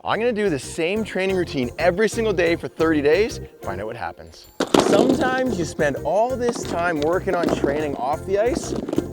I'm gonna do the same training routine every single day for 30 days, find out what happens. Sometimes you spend all this time working on training off the ice,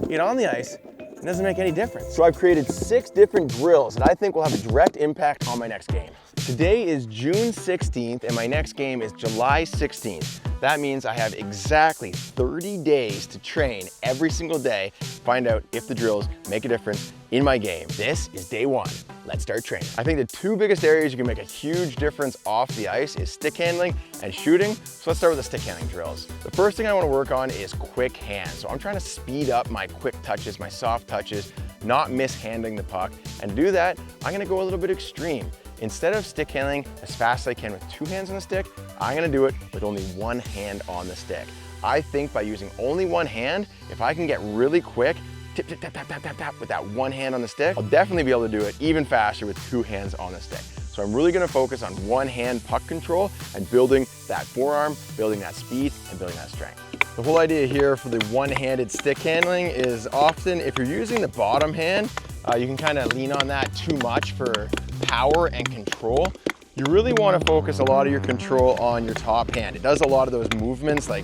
get on the ice, it doesn't make any difference. So I've created 6 different drills that I think will have a direct impact on my next game. Today is June 16th and my next game is July 16th. That means I have exactly 30 days to train every single day, find out if the drills make a difference in my game. This is day 1. Let's start training. I think the 2 biggest areas you can make a huge difference off the ice is stick handling and shooting. So let's start with the stick handling drills. The first thing I want to work on is quick hands. So I'm trying to speed up my quick touches, my soft touches, not mishandling the puck. And to do that, I'm gonna go a little bit extreme. Instead of stick handling as fast as I can with 2 hands on the stick, I'm gonna do it with only 1 hand on the stick. I think by using only 1 hand, if I can get really quick, tip, tip, tap, tap, tap, tap, tap with that 1 hand on the stick, I'll definitely be able to do it even faster with 2 hands on the stick. So I'm really gonna focus on 1 hand puck control and building that forearm, building that speed, and building that strength. The whole idea here for the one-handed stick handling is often if you're using the bottom hand, you can kind of lean on that too much for power and control. You really want to focus a lot of your control on your top hand. It does a lot of those movements like,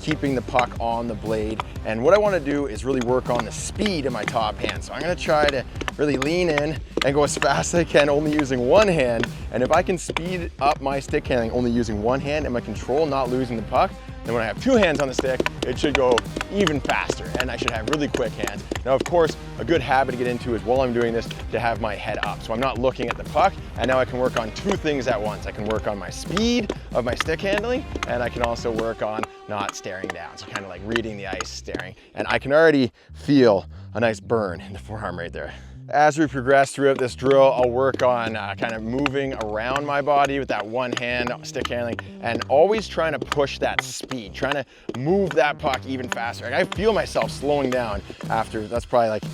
keeping the puck on the blade. And what I want to do is really work on the speed of my top hand. So I'm going to try to really lean in and go as fast as I can, only using 1 hand. And if I can speed up my stick handling only using 1 hand and my control, not losing the puck, then when I have 2 hands on the stick, it should go even faster and I should have really quick hands. Now, of course, a good habit to get into is while I'm doing this to have my head up. So I'm not looking at the puck, and now I can work on 2 things at once. I can work on my speed of my stick handling, and I can also work on not staring down. So kind of like reading the ice, staring. And I can already feel a nice burn in the forearm right there. As we progress throughout this drill, I'll work on kind of moving around my body with that 1 hand stick handling and always trying to push that speed, trying to move that puck even faster. I feel myself slowing down after, that's probably like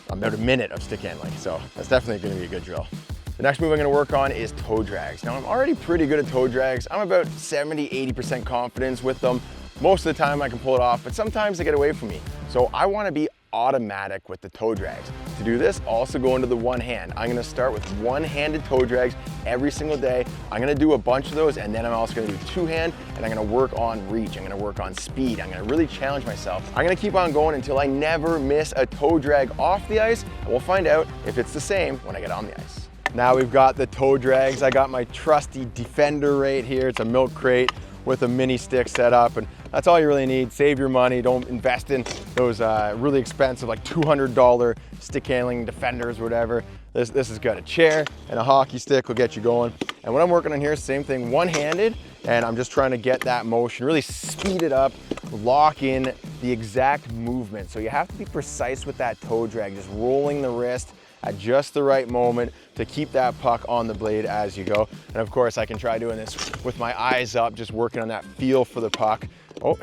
about a minute of stick handling. So that's definitely gonna be a good drill. The next move I'm gonna work on is toe drags. Now I'm already pretty good at toe drags. I'm about 70–80% confidence with them. Most of the time I can pull it off, but sometimes they get away from me. So I wanna be automatic with the toe drags. To do this, also go into the 1 hand. I'm gonna start with 1-handed toe drags every single day. I'm gonna do a bunch of those, and then I'm also gonna do 2-hand, and I'm gonna work on reach. I'm gonna work on speed. I'm gonna really challenge myself. I'm gonna keep on going until I never miss a toe drag off the ice, and we'll find out if it's the same when I get on the ice. Now we've got the toe drags. I got my trusty Defender right here. It's a milk crate with a mini stick set up, and that's all you really need. Save your money, don't invest in those really expensive like $200 stick handling Defenders or whatever. This is good. A chair and a hockey stick will get you going. And what I'm working on here is the same thing, 1-handed, and I'm just trying to get that motion, really speed it up, lock in the exact movement. So you have to be precise with that toe drag, just rolling the wrist at just the right moment to keep that puck on the blade as you go. And of course, I can try doing this with my eyes up, just working on that feel for the puck. Oh,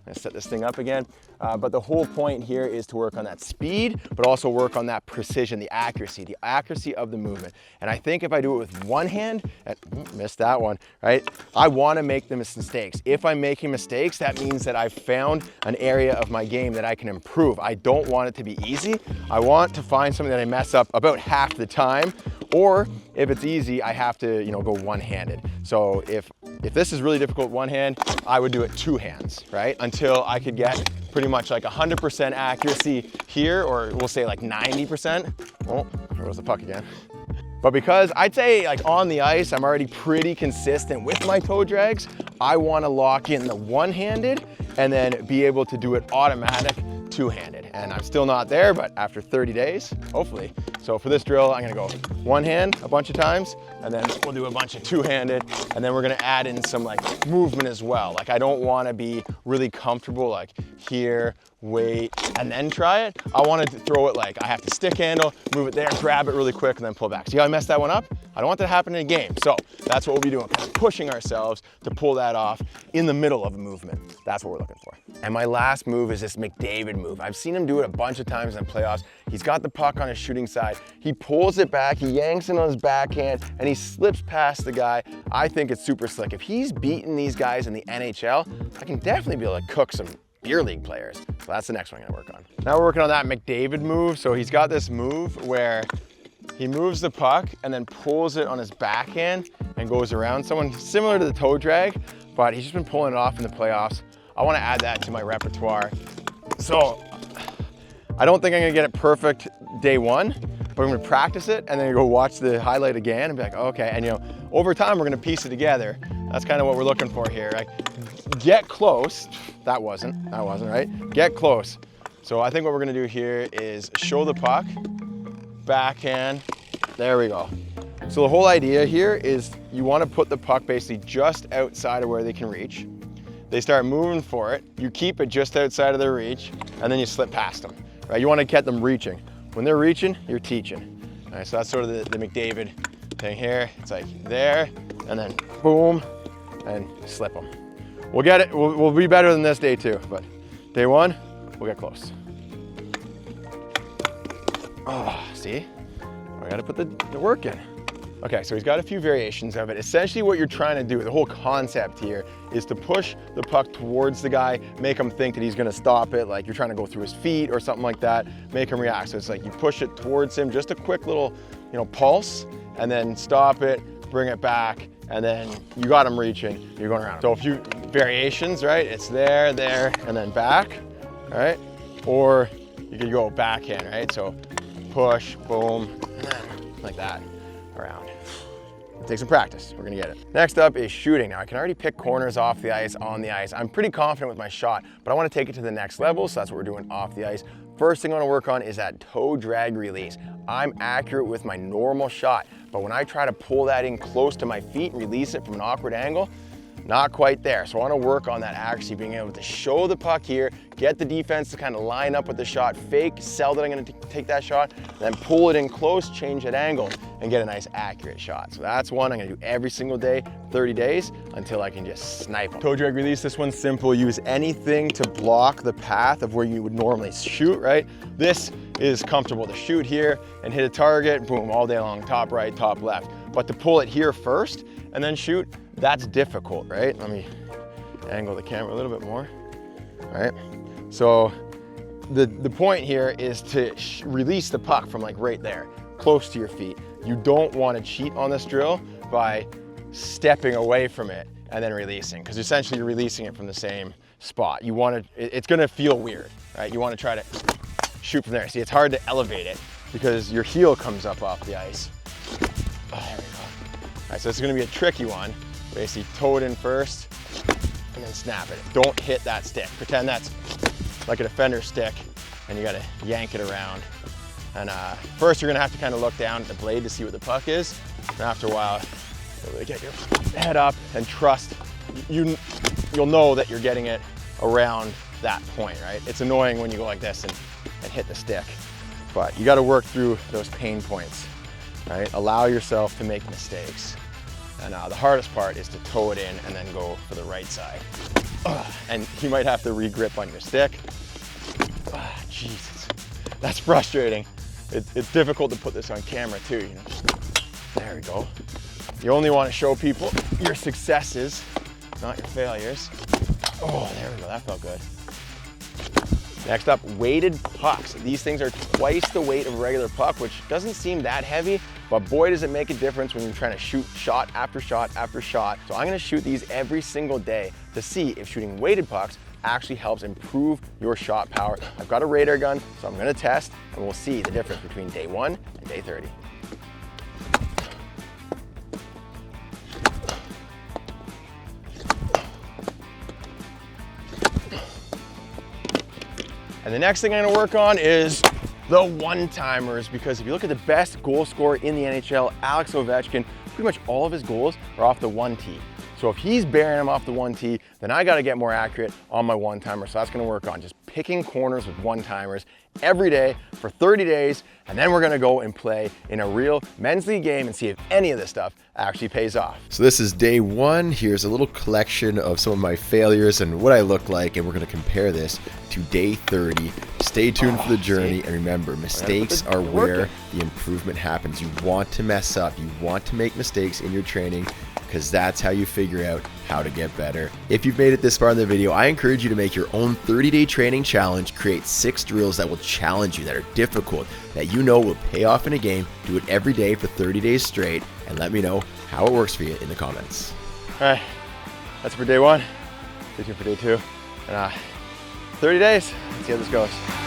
let's set this thing up again. But the whole point here is to work on that speed, but also work on that precision, the accuracy of the movement. And I think if I do it with 1 hand, and missed that one, right? I want to make the mistakes. If I'm making mistakes, that means that I've found an area of my game that I can improve. I don't want it to be easy. I want to find something that I mess up about half the time, or if it's easy, I have to, go 1-handed. So if this is really difficult 1 hand, I would do it 2 hands, right? Until I could get pretty much like 100% accuracy here, or we'll say like 90%. Oh, there goes the puck again. But because I'd say like on the ice, I'm already pretty consistent with my toe drags, I want to lock in the 1-handed and then be able to do it automatic 2-handed. And I'm still not there, but after 30 days, hopefully. So for this drill, I'm gonna go 1 hand a bunch of times, and then we'll do a bunch of 2-handed, and then we're gonna add in some like movement as well. Like I don't wanna be really comfortable like here, wait, and then try it. I wanted to throw it like I have to stick handle, move it there, grab it really quick, and then pull back. See how I messed that one up? I don't want that to happen in a game. So that's what we'll be doing, kind of pushing ourselves to pull that off in the middle of a movement. That's what we're looking for. And my last move is this McDavid move. I've seen him do it a bunch of times in playoffs. He's got the puck on his shooting side. He pulls it back, he yanks it on his backhand, and he slips past the guy. I think it's super slick. If he's beating these guys in the NHL, I can definitely be able to cook some beer league players. So that's the next one I'm gonna work on. Now we're working on that McDavid move. So he's got this move where he moves the puck and then pulls it on his backhand and goes around someone, similar to the toe drag, but he's just been pulling it off in the playoffs. I want to add that to my repertoire. So I don't think I'm gonna get it perfect day one, but I'm gonna practice it and then go watch the highlight again and be like, okay. And over time, we're gonna piece it together. That's kind of what we're looking for here. Like, get close. That wasn't right. Get close. So I think what we're gonna do here is show the puck, backhand, there we go. So the whole idea here is you wanna put the puck basically just outside of where they can reach. They start moving for it, you keep it just outside of their reach, and then you slip past them, right? You wanna get them reaching. When they're reaching, you're teaching. All right, so that's sort of the McDavid thing here. It's like there, and then boom, and slip them. We'll get it, we'll be better than this day two, but day one, we'll get close. Oh, see? I gotta put the work in. Okay, so he's got a few variations of it. Essentially what you're trying to do, the whole concept here, is to push the puck towards the guy, make him think that he's gonna stop it, like you're trying to go through his feet or something like that, make him react. So it's like you push it towards him, just a quick little, pulse, and then stop it, bring it back, and then you got him reaching, you're going around. So a few variations, right? It's there, and then back, right? Or you could go backhand, right? So push, boom, and then like that, around. Take some practice, we're gonna get it. Next up is shooting. Now I can already pick corners off the ice, on the ice. I'm pretty confident with my shot, but I wanna take it to the next level, so that's what we're doing off the ice. First thing I wanna work on is that toe drag release. I'm accurate with my normal shot, but when I try to pull that in close to my feet and release it from an awkward angle, not quite there. So I wanna work on that actually being able to show the puck here, get the defense to kind of line up with the shot, fake, sell that I'm gonna take that shot, then pull it in close, change that angle, and get a nice accurate shot. So that's one I'm gonna do every single day, 30 days, until I can just snipe them. Toe drag release, this one's simple. Use anything to block the path of where you would normally shoot, right? This is comfortable to shoot here and hit a target, boom, all day long, top right, top left. But to pull it here first and then shoot, that's difficult, right? Let me angle the camera a little bit more, all right? So the point here is to release the puck from like right there, close to your feet. You don't want to cheat on this drill by stepping away from it and then releasing, because essentially you're releasing it from the same spot. You want to, it's going to feel weird, right? You want to try to shoot from there. See, it's hard to elevate it because your heel comes up off the ice. Oh, there we go. All right, so it's going to be a tricky one. Basically toe it in first and then snap it. Don't hit that stick. Pretend that's like a defender stick and you gotta yank it around. And first you're gonna have to kind of look down at the blade to see what the puck is. And after a while, you'll get your head up and trust. You'll know that you're getting it around that point, right? It's annoying when you go like this and hit the stick, but you gotta work through those pain points, right? Allow yourself to make mistakes. And the hardest part is to toe it in and then go for the right side. And you might have to re-grip on your stick. Jesus, that's frustrating. It's difficult to put this on camera too, There we go. You only want to show people your successes, not your failures. Oh, there we go, that felt good. Next up, weighted pucks. These things are twice the weight of a regular puck, which doesn't seem that heavy, but boy does it make a difference when you're trying to shoot shot after shot after shot. So I'm gonna shoot these every single day to see if shooting weighted pucks actually helps improve your shot power. I've got a radar gun, so I'm gonna test, and we'll see the difference between day 1 and day 30. And the next thing I'm gonna work on is the one-timers, because if you look at the best goal scorer in the NHL, Alex Ovechkin, pretty much all of his goals are off the 1T. So if he's burying them off the 1T, then I gotta get more accurate on my one-timer. So that's gonna work on just picking corners with one-timers every day for 30 days, and then we're gonna go and play in a real men's league game and see if any of this stuff actually pays off. So this is day 1. Here's a little collection of some of my failures and what I look like, and we're gonna compare this to day 30. Stay tuned for the journey, and remember, mistakes are where the improvement happens. You want to mess up, you want to make mistakes in your training, because that's how you figure out how to get better. If you've made it this far in the video, I encourage you to make your own 30-day training challenge. Create 6 drills that will challenge you, that are difficult, that you know will pay off in a game. Do it every day for 30 days straight, and let me know how it works for you in the comments. All right, that's for day 1. Stay tuned for day 2. And 30 days, let's see how this goes.